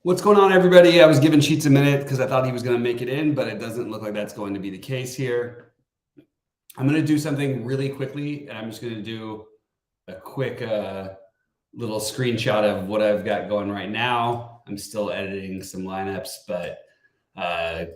What's going on, everybody? I was giving Sheets a minute because I thought he was going to make it in, but it doesn't look like that's going to be the case here. I'm going to do something really quickly, and I'm just going to do a quick little screenshot of what I've got going right now. I'm still editing some lineups, but I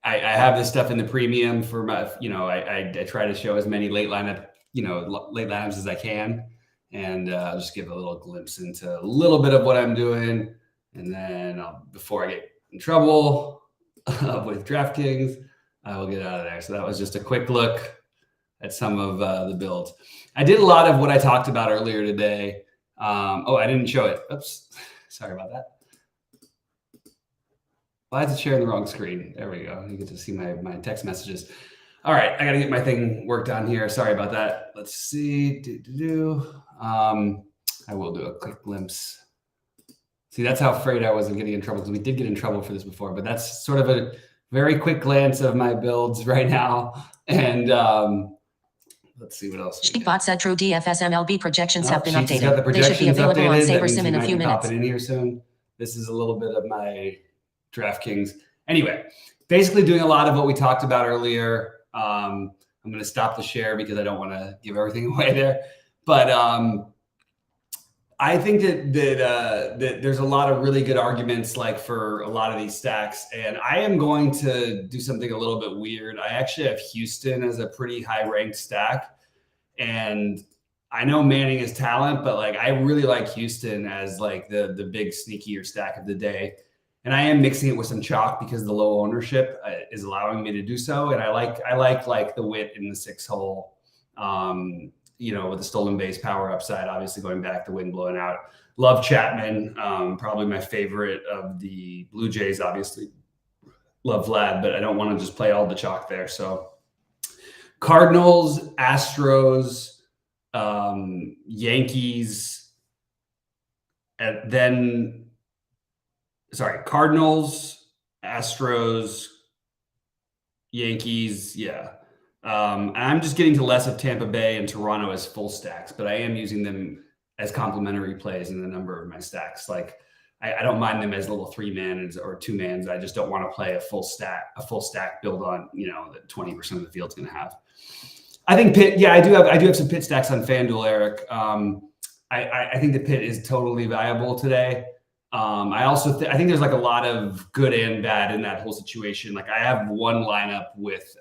have this stuff in the premium for my, I try to show as many late lineups as I can, and I'll just give a little glimpse into a little bit of what I'm doing. And then before I get in trouble with DraftKings, I will get out of there. So that was just a quick look at some of the builds. I did a lot of what I talked about earlier today. I didn't show it. Oops. Sorry about that. Why is it sharing the wrong screen? There we go. You get to see my text messages. All right. I got to get my thing worked on here. Sorry about that. Let's see. I will do a quick glimpse. See, that's how afraid I was of getting in trouble, because we did get in trouble for this before, but that's sort of a very quick glance of my builds right now. And let's see what else. Sheetbot said true DFS MLB projections have been updated. Got the projections they should be available updated. on SaberSim in a few minutes. Pop it in here soon. This is a little bit of my DraftKings. Anyway, basically doing a lot of what we talked about earlier. I'm going to stop the share because I don't want to give everything away there. But I think that there's a lot of really good arguments for a lot of these stacks, and I am going to do something a little bit weird. I actually have Houston as a pretty high ranked stack, and I know Manning is talent, but I really like Houston as the big sneakier stack of the day. And I am mixing it with some chalk because the low ownership is allowing me to do so, and I like the wit in the 6-hole. With the stolen base power upside, obviously going back, the wind blowing out. Love Chapman, probably my favorite of the Blue Jays, obviously. Love Vlad, but I don't want to just play all the chalk there. So Cardinals, Astros, Yankees, and then, Cardinals, Astros, Yankees, yeah. I'm just getting to less of Tampa Bay and Toronto as full stacks, but I am using them as complementary plays in a number of my stacks. I don't mind them as little 3-man or 2-mans. I just don't want to play a full stack build on, that 20% of the field's going to have. I think Pitt. Yeah, I do have some Pitt stacks on FanDuel, Eric. I think the Pitt is totally viable today. I think there's a lot of good and bad in that whole situation. I have one lineup with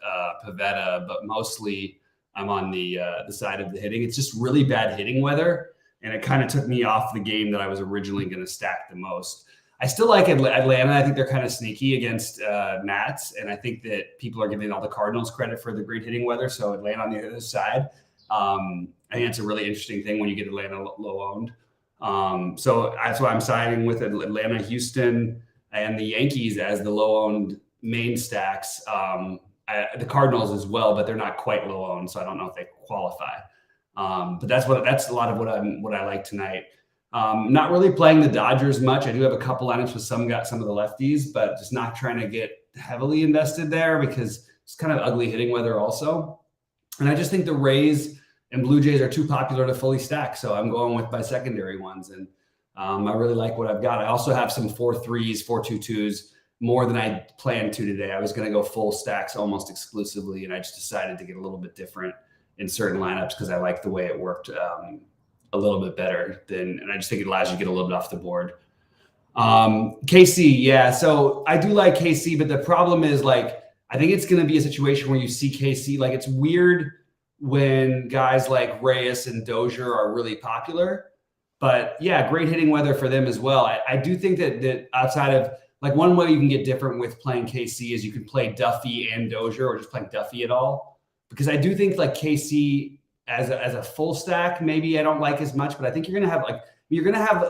Pavetta, but mostly I'm on the side of the hitting. It's just really bad hitting weather, and it kind of took me off the game that I was originally going to stack the most. I still like Atlanta. I think they're kind of sneaky against Nats, and I think that people are giving all the Cardinals credit for the great hitting weather. So Atlanta on the other side, I think it's a really interesting thing when you get Atlanta low owned. So that's why I'm siding with Atlanta, Houston, and the Yankees as the low-owned main stacks. The Cardinals as well, but they're not quite low-owned, so I don't know if they qualify. But that's a lot of what I like tonight. Not really playing the Dodgers much. I do have a couple lineups with some of the lefties, but just not trying to get heavily invested there because it's kind of ugly hitting weather also. And I just think the Rays and Blue Jays are too popular to fully stack, so I'm going with my secondary ones, and I really like what I've got. I also have some 4-3s, 4-2-2s, more than I planned to today. I was going to go full stacks almost exclusively, and I just decided to get a little bit different in certain lineups because I like the way it worked a little bit better and I just think it allows you to get a little bit off the board. KC, yeah, so I do like KC, but the problem is I think it's going to be a situation where you see KC, it's weird when guys like Reyes and Dozier are really popular. But yeah, great hitting weather for them as well. I do think that outside of one way you can get different with playing KC is you can play Duffy and Dozier, or just playing Duffy at all. Because I do think KC as a full stack, maybe I don't like as much, but I think you're gonna have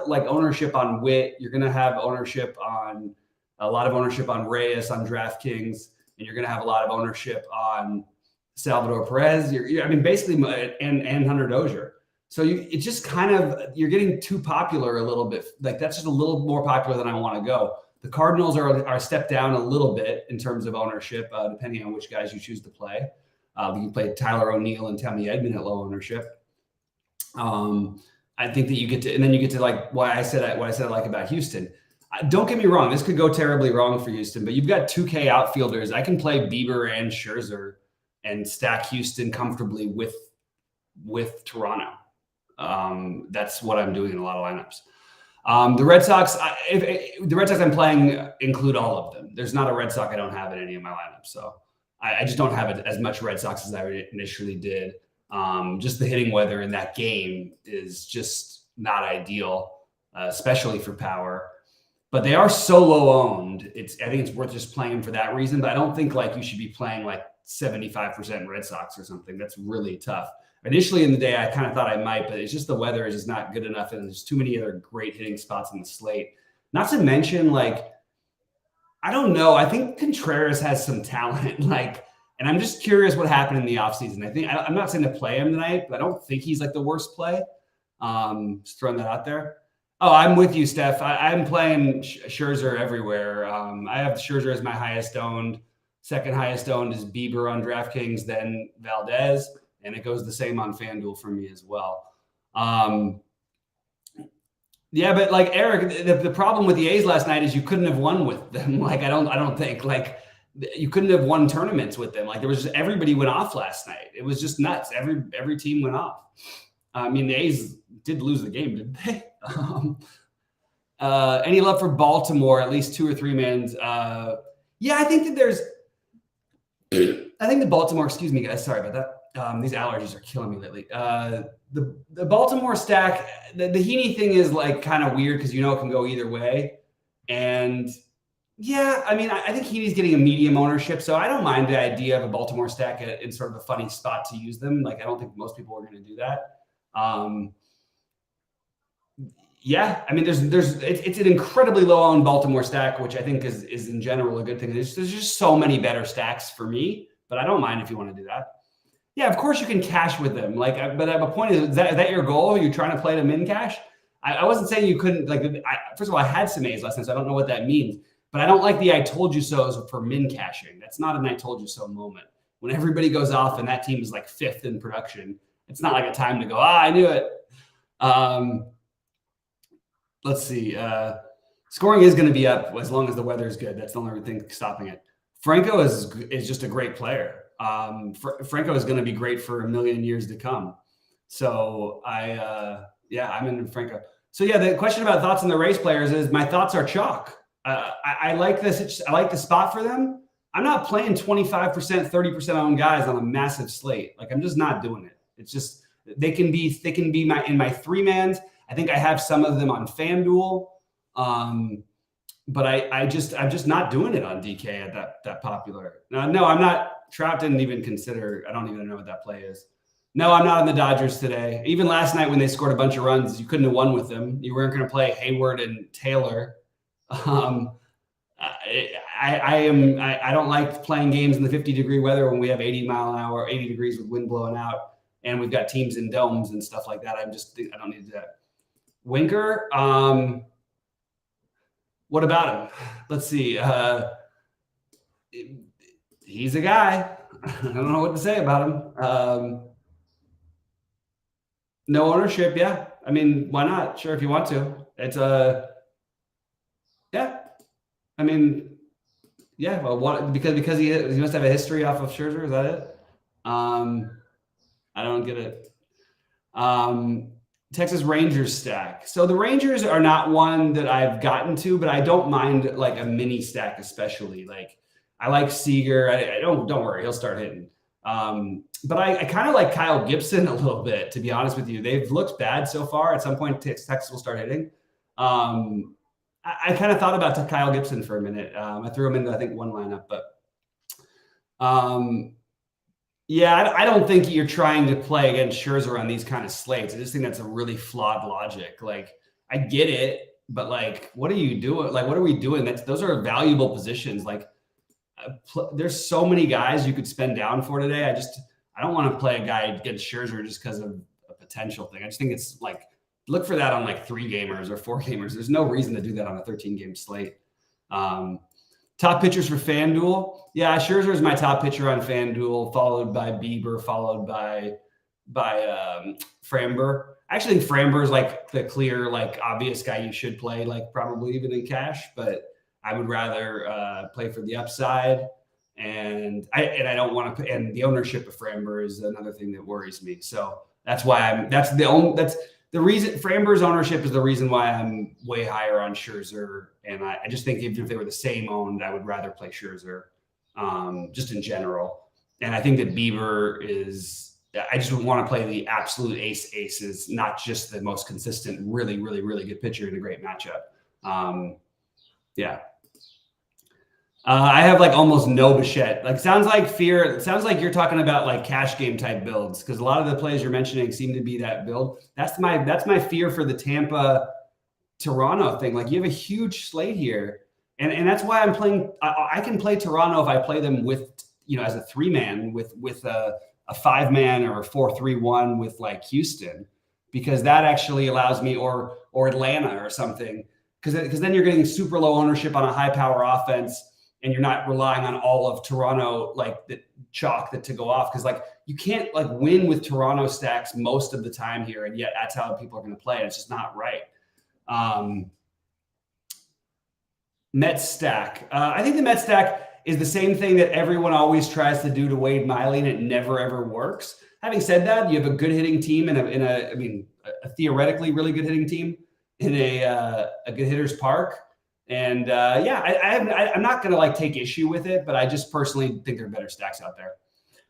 ownership on Witt, you're gonna have a lot of ownership on Reyes on DraftKings, and you're gonna have a lot of ownership on Salvador Perez, basically, and Hunter Dozier. So it's just you're getting too popular a little bit. That's just a little more popular than I want to go. The Cardinals are a step down a little bit in terms of ownership, depending on which guys you choose to play. You can play Tyler O'Neill and Tommy Edman at low ownership. I think that you get to, and then you get to why I said I like about Houston. Don't get me wrong. This could go terribly wrong for Houston, but you've got 2K outfielders. I can play Bieber and Scherzer and stack Houston comfortably with Toronto. That's what I'm doing in a lot of lineups. The Red Sox, the Red Sox I'm playing include all of them. There's not a Red Sox I don't have in any of my lineups. So I just don't have as much Red Sox as I initially did. Just the hitting weather in that game is just not ideal, especially for power. But they are so low owned. I think it's worth just playing for that reason. But I don't think like you should be playing like 75% Red Sox or something. That's really tough. Initially in the day, I kind of thought I might, but it's just the weather is just not good enough, and there's too many other great hitting spots on the slate. Not to mention, like, I don't know. I think Contreras has some talent, like, and I'm just curious what happened in the offseason. I'm not saying to play him tonight, but I don't think he's like the worst play. Just throwing that out there. Oh, I'm with you, Steph. I'm playing Scherzer everywhere. I have Scherzer as my highest owned. Second highest owned is Bieber on DraftKings, then Valdez, and it goes the same on FanDuel for me as well. Yeah, but like Eric, the problem with the A's last night is you couldn't have won with them. Like I don't think like you couldn't have won tournaments with them. Like there was just everybody went off last night. It was just nuts. Every team went off. I mean, the A's did lose the game, didn't they? Any love for Baltimore? At least 2 or 3 mans. Yeah, I think that there's. I think the Baltimore. Excuse me, guys. Sorry about that. These allergies are killing me lately. The Baltimore stack. The Heaney thing is like kind of weird because it can go either way. And yeah, I mean, I think Heaney's getting a medium ownership, so I don't mind the idea of a Baltimore stack in sort of a funny spot to use them. Like I don't think most people are going to do that. Yeah, I mean, it's an incredibly low-owned Baltimore stack, which I think is in general a good thing. There's just so many better stacks for me, but I don't mind if you want to do that. Yeah, of course you can cash with them. Like, but my point is that your goal? Are you trying to play to min cash? I wasn't saying you couldn't. Like, first of all, I had some A's last night, so I don't know what that means. But I don't like the "I told you so" for min cashing. That's not an "I told you so" moment. When everybody goes off and that team is like 5th in production, it's not like a time to go, I knew it. Let's see. Scoring is going to be up as long as the weather is good. That's the only thing stopping it. Franco is just a great player. Franco is going to be great for a million years to come. So I'm in Franco. So yeah, the question about thoughts on the race players is my thoughts are chalk. I like this. I like the spot for them. I'm not playing 25%, 30% owned guys on a massive slate. Like I'm just not doing it. It's just they can be in my 3-mans. I think I have some of them on FanDuel, but I'm just not doing it on DK at that popular. No, I'm not. Trout didn't even consider. I don't even know what that play is. No, I'm not on the Dodgers today. Even last night when they scored a bunch of runs, you couldn't have won with them. You weren't going to play Hayward and Taylor. I don't like playing games in the 50-degree weather when we have 80 degrees with wind blowing out, and we've got teams in domes and stuff like that. I don't need to do that. Winker, what about him? Let's see. He's a guy. I don't know what to say about him. No ownership, yeah. I mean, why not? Sure, if you want to. It's yeah. I mean, yeah. Well, because he must have a history off of Scherzer. Is that it? I don't get it. Texas Rangers stack. So the Rangers are not one that I've gotten to, but I don't mind like a mini stack, especially. Like I like Seager. I don't worry, he'll start hitting. But I kind of like Kyle Gibson a little bit, to be honest with you. They've looked bad so far. At some point, Texas will start hitting. I kind of thought about Kyle Gibson for a minute. I threw him into, I think, one lineup, but yeah, I don't think you're trying to play against Scherzer on these kind of slates. I just think that's a really flawed logic. Like, I get it, but like, what are you doing? Like, what are we doing? Those are valuable positions. Like, there's so many guys you could spend down for today. I don't want to play a guy against Scherzer just because of a potential thing. I just think it's like, look for that on like 3 gamers or 4 gamers. There's no reason to do that on a 13-game slate. Top pitchers for FanDuel. Yeah, Scherzer is my top pitcher on FanDuel, followed by Bieber, followed by Framber. I actually think Framber's like the clear, like obvious guy you should play, like probably even in cash, but I would rather play for the upside. And I don't want to, and the ownership of Framber is another thing that worries me. So that's why that's the reason Framber's ownership is the reason why I'm way higher on Scherzer. And I just think if they were the same owned, I would rather play Scherzer, just in general. And I think that Bieber I just would want to play the absolute aces, not just the most consistent, really, really, really good pitcher in a great matchup. Yeah. I have like almost no Bichette. Like sounds like you're talking about like cash game type builds, because a lot of the plays you're mentioning seem to be that build. That's my fear for the Tampa Toronto thing. Like you have a huge slate here, and that's why I'm playing. I can play Toronto if I play them with as a 3-man with a 5-man or a 4-3-1 with like Houston, because that actually allows me or Atlanta or something, because then you're getting super low ownership on a high power offense. And you're not relying on all of Toronto, like the chalk to go off. Because like you can't like win with Toronto stacks most of the time here. And yet that's how people are going to play. It's just not right. Mets stack. I think the Mets stack is the same thing that everyone always tries to do to Wade Miley, and it never, ever works. Having said that, you have a good hitting team a theoretically really good hitting team in a good hitter's park. And I'm not going to like take issue with it, but I just personally think there are better stacks out there.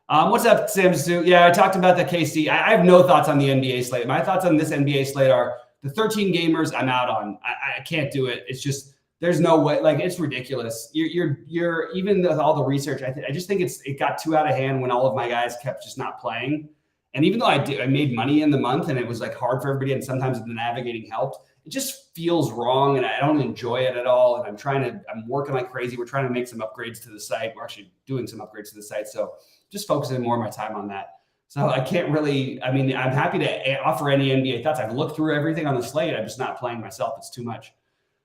What's up, Sam Su? Yeah, I talked about the KC. I have no thoughts on the NBA slate. My thoughts on this NBA slate are the 13 gamers I'm out on. I can't do it. It's just, there's no way, like it's ridiculous. You're even with all the research, I just think it got too out of hand when all of my guys kept just not playing. And even though I made money in the month and it was like hard for everybody, and sometimes the navigating helped, it just feels wrong and I don't enjoy it at all. And I'm working like crazy. We're trying to make some upgrades to the site. We're actually doing some upgrades to the site. So just focusing more of my time on that. So I can't really, I'm happy to offer any NBA thoughts. I've looked through everything on the slate. I'm just not playing myself. It's too much.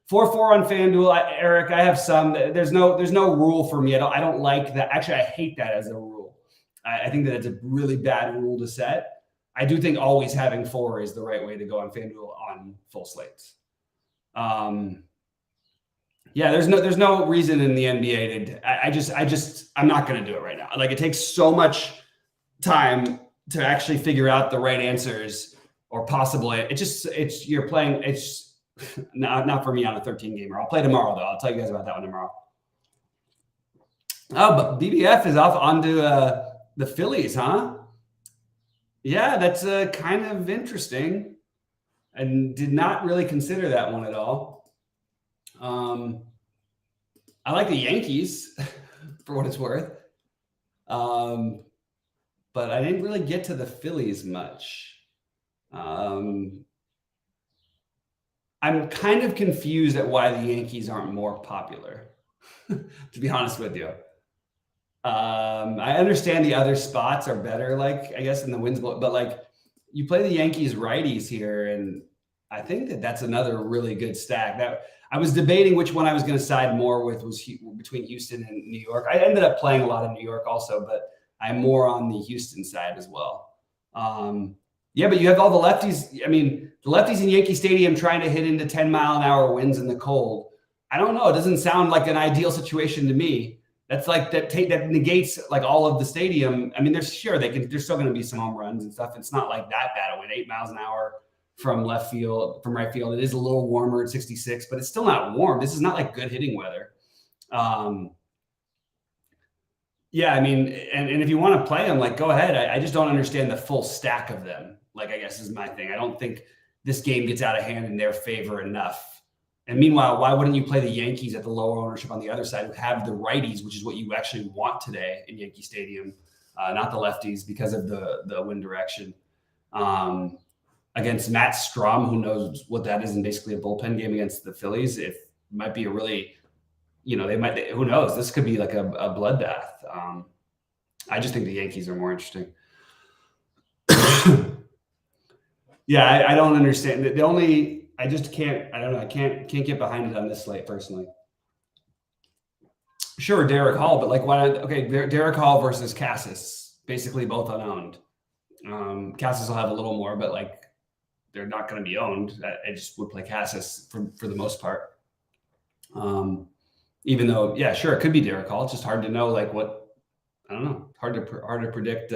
4-4 on FanDuel. Eric, I have some. There's no rule for me. I don't like that. Actually, I hate that as a rule. I think that it's a really bad rule to set. I do think always having 4 is the right way to go on FanDuel on full slates. There's no reason in the NBA I'm not going to do it right now. Like it takes so much time to actually figure out the right answers or possible. You're playing. It's not for me on a 13 gamer. I'll play tomorrow though. I'll tell you guys about that one tomorrow. Oh, but BBF is off onto the Phillies, huh? Yeah, that's kind of interesting. I did not really consider that one at all. I like the Yankees for what it's worth. But I didn't really get to the Phillies much. I'm kind of confused at why the Yankees aren't more popular, to be honest with you. I understand the other spots are better, like I guess in the wins, but like you play the Yankees righties here, and I think that's another really good stack. That I was debating which one I was going to side more with was between Houston and New York. I ended up playing a lot in New York also, but I'm more on the Houston side as well. But you have all the lefties. I mean, the lefties in Yankee Stadium trying to hit into 10-mile-an-hour winds in the cold. I don't know. It doesn't sound like an ideal situation to me. That's like that negates like all of the stadium. I mean, there's still going to be some home runs and stuff. It's not like that bad. It went 8 miles an hour from left field, from right field. It is a little warmer at 66, but it's still not warm. This is not like good hitting weather. And if you want to play them, like go ahead. I just don't understand the full stack of them. Like, I guess is my thing. I don't think this game gets out of hand in their favor enough. And meanwhile, why wouldn't you play the Yankees at the lower ownership on the other side who have the righties, which is what you actually want today in Yankee Stadium, not the lefties because of the wind direction. Against Matt Strom, who knows what that is, in basically a bullpen game against the Phillies, it might be a really, who knows? This could be like a bloodbath. I just think the Yankees are more interesting. I don't understand. I just can't. I don't know. I can't get behind it on this slate personally. Sure, Derek Hall, but like why not? Okay, Derek Hall versus Cassis, basically both unowned. Cassis will have a little more, but like they're not going to be owned. I just would play Cassis for the most part. Even though, yeah, sure, it could be Derek Hall. It's just hard to know, like, what, I don't know, hard to predict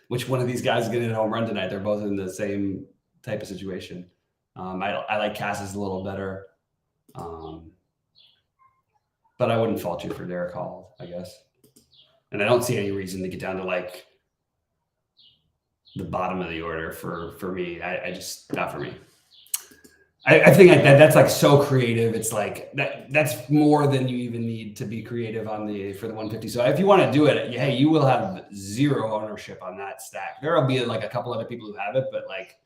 which one of these guys is going to hit a home run tonight. They're both in the same type of situation. I like Cassis a little better, but I wouldn't fault you for Derek Hall, I guess. And I don't see any reason to get down to like the bottom of the order for me. I just, not for me. I think like that's like so creative. It's like that's more than you even need to be creative for the 150. So if you want to do it, hey, you will have zero ownership on that stack. There'll be like a couple other people who have it, but like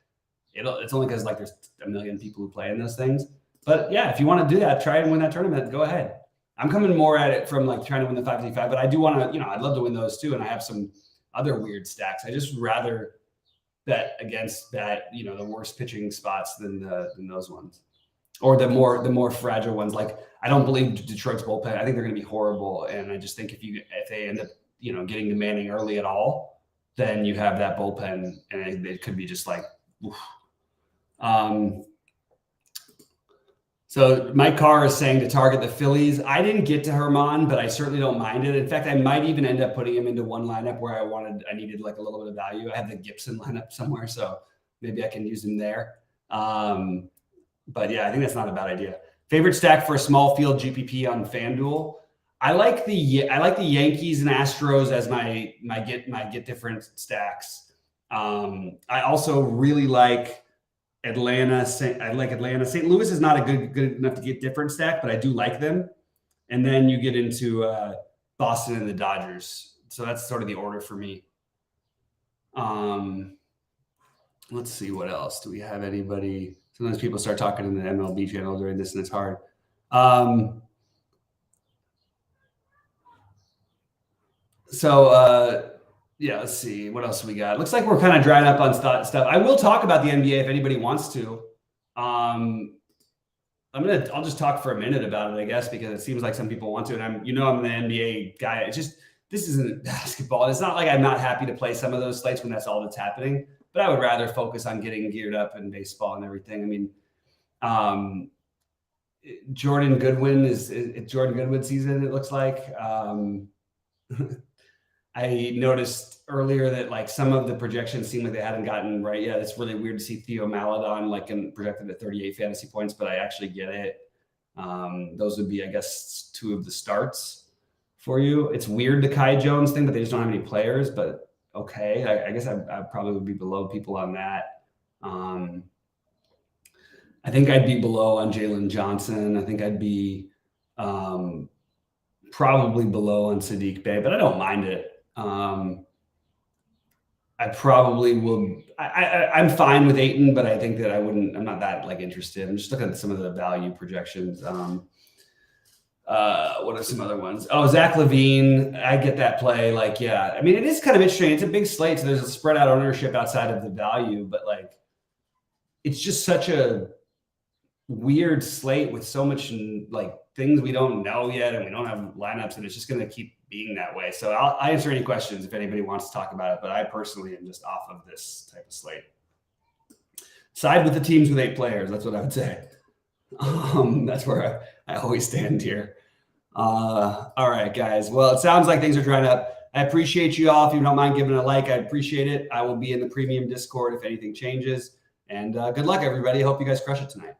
it's only because like there's a million people who play in those things. But yeah, if you want to do that, try and win that tournament. Go ahead. I'm coming more at it from like trying to win the 555, but I do want to, I'd love to win those too. And I have some other weird stacks. I just rather bet against that, the worst pitching spots than those ones, or the more fragile ones. Like I don't believe Detroit's bullpen. I think they're going to be horrible, and I just think if they end up getting to Manning early at all, then you have that bullpen, and it could be just like. Oof. So Mike Carr is saying to target the Phillies. I didn't get to Herman, but I certainly don't mind it. In fact, I might even end up putting him into one lineup where I needed like a little bit of value. I have the Gibson lineup somewhere, so maybe I can use him there. But yeah, I think that's not a bad idea. Favorite stack for a small field GPP on FanDuel. I like the Yankees and Astros as my get different stacks. I also really like Atlanta. I like Atlanta. St. Louis is not a good enough to get different stack, but I do like them. And then you get into Boston and the Dodgers. So that's sort of the order for me. Let's see what else. Do we have anybody? Sometimes people start talking in the MLB channel during this, and it's hard. Yeah, let's see. What else we got? Looks like we're kind of drying up on stuff. I will talk about the NBA if anybody wants to. I'll just talk for a minute about it, I guess, because it seems like some people want to. And I'm the NBA guy. It's just, this isn't basketball. And it's not like I'm not happy to play some of those slates when that's all that's happening. But I would rather focus on getting geared up in baseball and everything. I mean, Jordan Goodwin it's Jordan Goodwin season, it looks like. I noticed earlier that like some of the projections seem like they hadn't gotten right yet. It's really weird to see Theo Maledon projected at 38 fantasy points, but I actually get it. Those would be, I guess, two of the starts for you. It's weird, the Kai Jones thing, but they just don't have any players. But okay, I guess I probably would be below people on that. I think I'd be below on Jalen Johnson. I think I'd be probably below on Sadiq Bey, but I don't mind it. I probably will. I'm fine with Ayton, but I think that I'm not that like interested. I'm just looking at some of the value projections. What are some other ones? Oh, Zach LaVine. I get that play. Like, yeah, I mean, it is kind of interesting. It's a big slate, so there's a spread out ownership outside of the value, but like, it's just such a weird slate with so much like things we don't know yet, and we don't have lineups, and it's just going to keep being that way. So I'll answer any questions if anybody wants to talk about it, but I personally am just off of this type of slate. Side with the teams with 8 players. That's what I would say. That's where I always stand here. All right, guys. Well, it sounds like things are drying up. I appreciate you all. If you don't mind giving a like, I appreciate it. I will be in the premium Discord if anything changes. And good luck, everybody. I hope you guys crush it tonight.